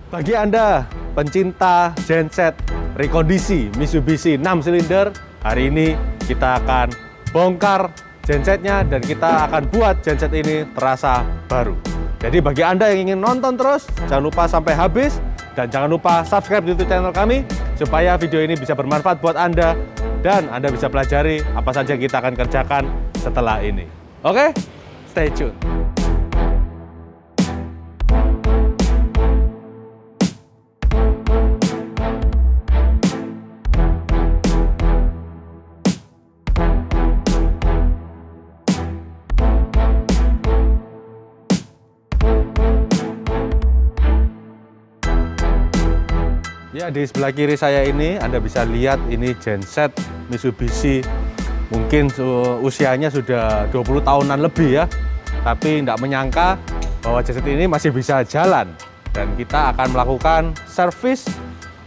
Bagi Anda pencinta genset rekondisi Mitsubishi 6 silinder, hari ini kita akan bongkar gensetnya dan kita akan buat genset ini terasa baru. Jadi bagi Anda yang ingin nonton terus, jangan lupa sampai habis dan jangan lupa subscribe di YouTube channel kami supaya video ini bisa bermanfaat buat Anda dan Anda bisa pelajari apa saja yang kita akan kerjakan setelah ini. Oke? Stay tune. Ya, di sebelah kiri saya ini Anda bisa lihat ini genset Mitsubishi. Mungkin usianya sudah 20 tahunan lebih ya. Tapi tidak menyangka bahwa genset ini masih bisa jalan. Dan kita akan melakukan servis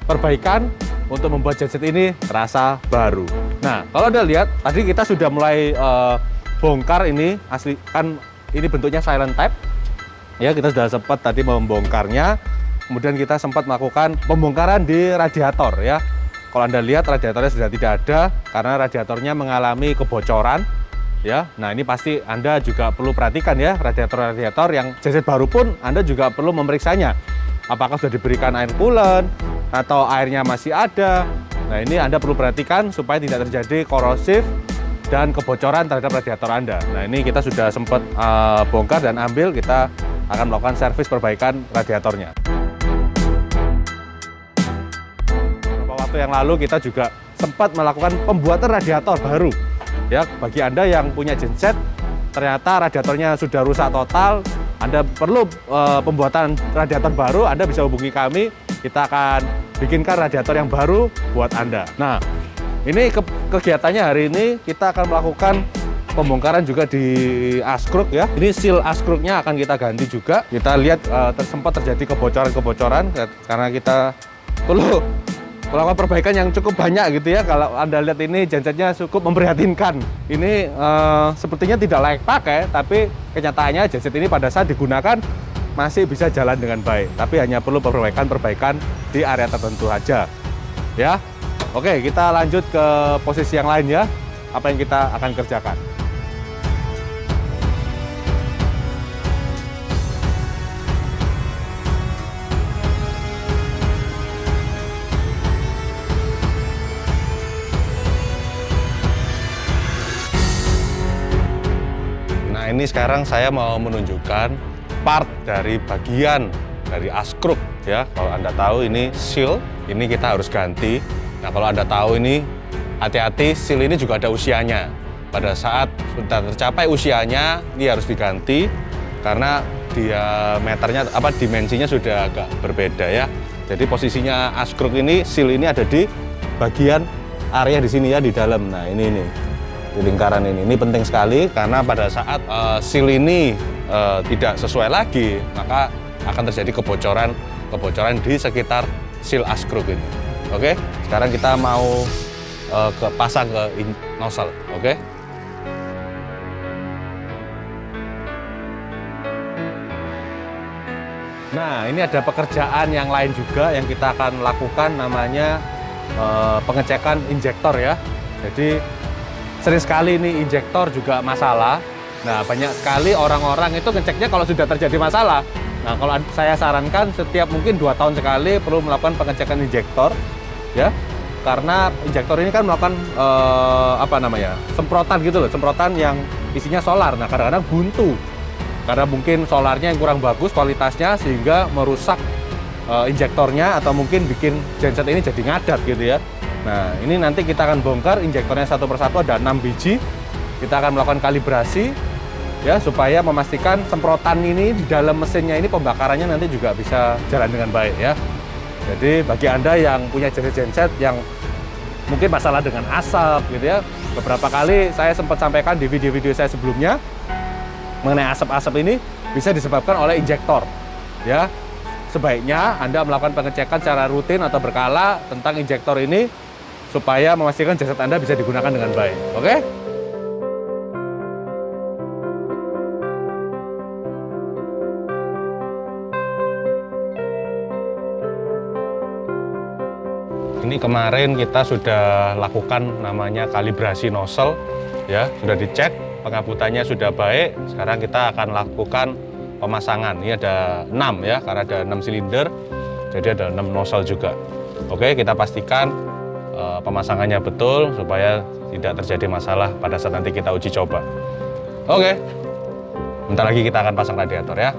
perbaikan untuk membuat genset ini terasa baru. Nah, kalau Anda lihat tadi kita sudah mulai bongkar ini, asli kan ini bentuknya silent type. Ya, kita sudah sempat tadi membongkarnya. Kemudian kita sempat melakukan pembongkaran di radiator ya. Kalau Anda lihat radiatornya sudah tidak ada karena radiatornya mengalami kebocoran ya. Nah, ini pasti Anda juga perlu perhatikan ya, radiator-radiator yang genset baru pun Anda juga perlu memeriksanya. Apakah sudah diberikan air coolant atau airnya masih ada. Nah, ini Anda perlu perhatikan supaya tidak terjadi korosif dan kebocoran terhadap radiator Anda. Nah, ini kita sudah sempat bongkar dan ambil, kita akan melakukan servis perbaikan radiatornya. Yang lalu kita juga sempat melakukan pembuatan radiator baru ya. Bagi Anda yang punya genset ternyata radiatornya sudah rusak total, Anda perlu pembuatan radiator baru, Anda bisa hubungi kami, kita akan bikinkan radiator yang baru buat Anda. Nah, ini kegiatannya hari ini kita akan melakukan pembongkaran juga di askruk ya. Ini seal askruknya akan kita ganti juga. Kita lihat sempat terjadi kebocoran-kebocoran karena kita perlu melakukan perbaikan yang cukup banyak gitu ya. Kalau Anda lihat ini gensetnya cukup memprihatinkan. Ini sepertinya tidak layak pakai, tapi kenyataannya genset ini pada saat digunakan masih bisa jalan dengan baik. Tapi hanya perlu perbaikan di area tertentu aja. Ya, oke, kita lanjut ke posisi yang lain ya. Apa yang kita akan kerjakan? Ini sekarang saya mau menunjukkan part dari bagian dari askruk ya. Kalau Anda tahu ini seal, ini kita harus ganti. Nah, kalau Anda tahu ini, hati-hati, seal ini juga ada usianya. Pada saat sudah tercapai usianya, ini harus diganti karena diameternya dimensinya sudah agak berbeda ya. Jadi posisinya askruk ini, seal ini ada di bagian area di sini ya, di dalam. Nah, ini di lingkaran ini penting sekali karena pada saat seal ini tidak sesuai lagi, maka akan terjadi kebocoran di sekitar seal askruk ini. Oke, sekarang kita mau pasang ke nozzle. Oke. Nah, ini ada pekerjaan yang lain juga yang kita akan lakukan, namanya pengecekan injektor ya. Jadi sering sekali ini injektor juga masalah. Nah, banyak sekali orang-orang itu ngeceknya kalau sudah terjadi masalah. Nah, kalau saya sarankan setiap mungkin 2 tahun sekali perlu melakukan pengecekan injektor ya. Karena injektor ini kan melakukan semprotan gitu loh, semprotan yang isinya solar. Nah, kadang-kadang buntu. Karena mungkin solarnya yang kurang bagus kualitasnya sehingga merusak injektornya atau mungkin bikin genset ini jadi ngadat gitu ya. Nah, ini nanti kita akan bongkar injektornya satu persatu, ada 6 biji. Kita akan melakukan kalibrasi ya supaya memastikan semprotan ini di dalam mesinnya ini pembakarannya nanti juga bisa jalan dengan baik ya. Jadi bagi Anda yang punya genset yang mungkin masalah dengan asap gitu ya, beberapa kali saya sempat sampaikan di video-video saya sebelumnya mengenai asap-asap ini bisa disebabkan oleh injektor ya. Sebaiknya Anda melakukan pengecekan secara rutin atau berkala tentang injektor ini supaya memastikan genset Anda bisa digunakan dengan baik. Oke? Ini kemarin kita sudah lakukan namanya kalibrasi nozzle, ya, sudah dicek, pengabutannya sudah baik. Sekarang kita akan lakukan pemasangan. Ini ada 6 ya, karena ada 6 silinder, jadi ada 6 nozzle juga. Oke, kita pastikan pemasangannya betul supaya tidak terjadi masalah pada saat nanti kita uji coba. Oke, bentar lagi kita akan pasang radiator ya.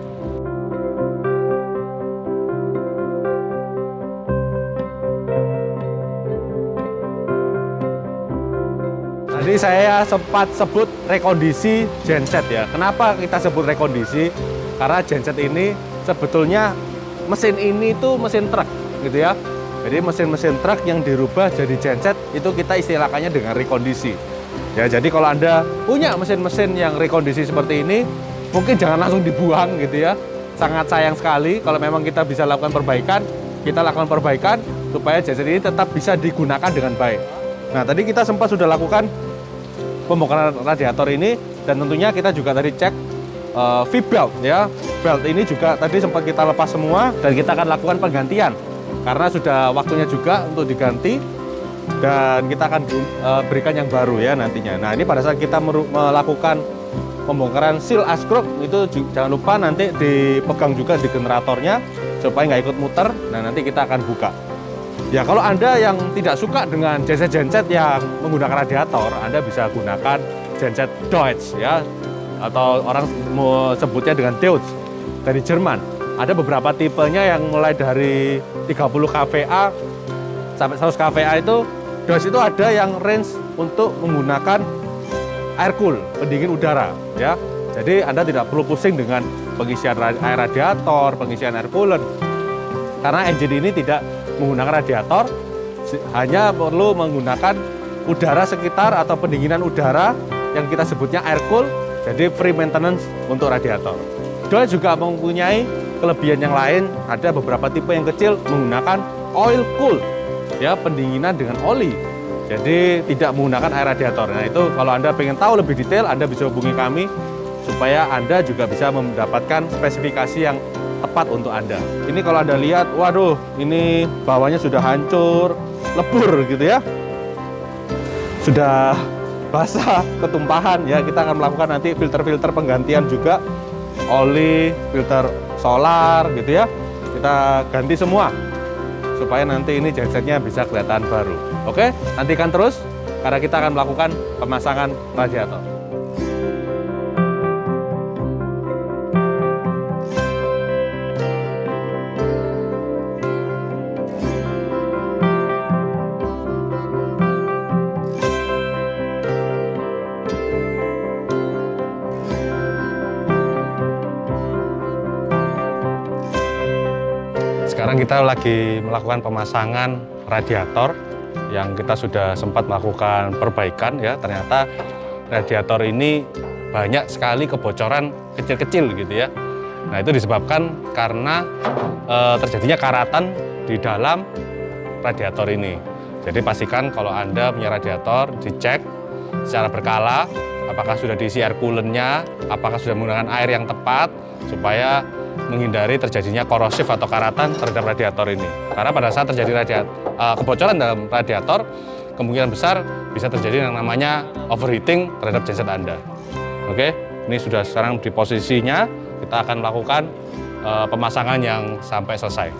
Tadi saya sempat sebut rekondisi genset ya. Kenapa kita sebut rekondisi? Karena genset ini sebetulnya mesin ini tuh mesin truk gitu ya. Jadi mesin-mesin truk yang dirubah jadi genset itu kita istilahkannya dengan rekondisi. Ya, jadi kalau Anda punya mesin-mesin yang rekondisi seperti ini, mungkin jangan langsung dibuang gitu ya. Sangat sayang sekali kalau memang kita bisa lakukan perbaikan, kita lakukan perbaikan supaya genset ini tetap bisa digunakan dengan baik. Nah, tadi kita sempat sudah lakukan pembongkaran radiator ini, dan tentunya kita juga tadi cek V-belt ya. Belt ini juga tadi sempat kita lepas semua, dan kita akan lakukan penggantian karena sudah waktunya juga untuk diganti, dan kita akan berikan yang baru ya nantinya. Nah, ini pada saat kita melakukan pembongkaran seal askruk itu jangan lupa nanti dipegang juga di generatornya supaya nggak ikut muter. Nah, nanti kita akan buka. Ya, kalau Anda yang tidak suka dengan genset-genset yang menggunakan radiator, Anda bisa gunakan genset Deutsch ya, atau orang mau sebutnya dengan Deutsch dari Jerman. Ada beberapa tipenya yang mulai dari 30 kVA sampai 100 kVA itu. Deutsch itu ada yang range untuk menggunakan air cool, pendingin udara ya. Jadi Anda tidak perlu pusing dengan pengisian air radiator, pengisian air coolant. Karena engine ini tidak menggunakan radiator, hanya perlu menggunakan udara sekitar atau pendinginan udara yang kita sebutnya air cool, jadi free maintenance untuk radiator. Deutsch juga mempunyai kelebihan yang lain, ada beberapa tipe yang kecil menggunakan oil cool, ya, pendinginan dengan oli, jadi tidak menggunakan air radiator. Nah, itu kalau Anda pengen tahu lebih detail, Anda bisa hubungi kami supaya Anda juga bisa mendapatkan spesifikasi yang tepat untuk Anda. Ini kalau Anda lihat, waduh, ini bawahnya sudah hancur, lebur gitu ya. Sudah basah, ketumpahan ya. Kita akan melakukan nanti filter-filter penggantian juga, oli, filter solar gitu ya. Kita ganti semua supaya nanti ini gensetnya bisa kelihatan baru. Oke, nantikan terus karena kita akan melakukan pemasangan radiator. Sekarang kita lagi melakukan pemasangan radiator yang kita sudah sempat melakukan perbaikan ya. Ternyata radiator ini banyak sekali kebocoran kecil-kecil gitu ya. Nah, itu disebabkan karena terjadinya karatan di dalam radiator ini. Jadi pastikan kalau Anda punya radiator, dicek secara berkala apakah sudah diisi air coolant-nya, apakah sudah menggunakan air yang tepat supaya menghindari terjadinya korosif atau karatan terhadap radiator ini. Karena pada saat terjadi kebocoran dalam radiator, kemungkinan besar bisa terjadi yang namanya overheating terhadap genset Anda. Oke, ini sudah sekarang di posisinya, kita akan melakukan pemasangan yang sampai selesai.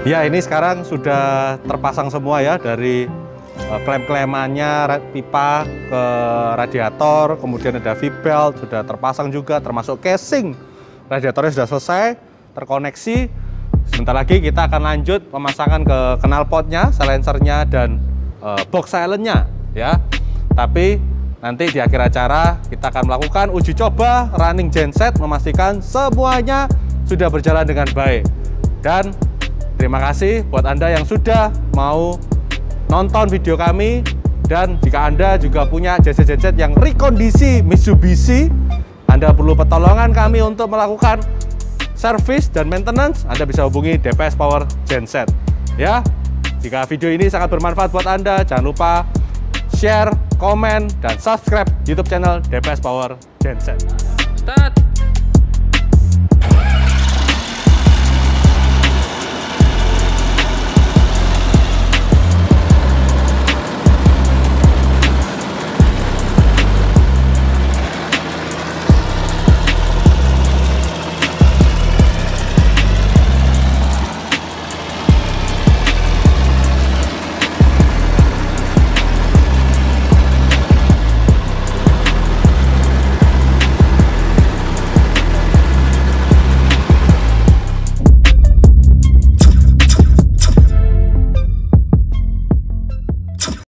Ya, ini sekarang sudah terpasang semua ya, dari klem-klemannya, pipa ke radiator, kemudian ada V-belt sudah terpasang juga, termasuk casing radiatornya sudah selesai, terkoneksi. Sebentar lagi kita akan lanjut pemasangan ke knalpotnya, silencernya, dan box silentnya ya. Tapi nanti di akhir acara kita akan melakukan uji coba running genset, memastikan semuanya sudah berjalan dengan baik. Dan terima kasih buat Anda yang sudah mau nonton video kami, dan jika Anda juga punya genset-genset yang rekondisi Mitsubishi, Anda perlu pertolongan kami untuk melakukan service dan maintenance, Anda bisa hubungi DPS Power Genset. Ya, jika video ini sangat bermanfaat buat Anda, jangan lupa share, komen, dan subscribe YouTube channel DPS Power Genset. Start.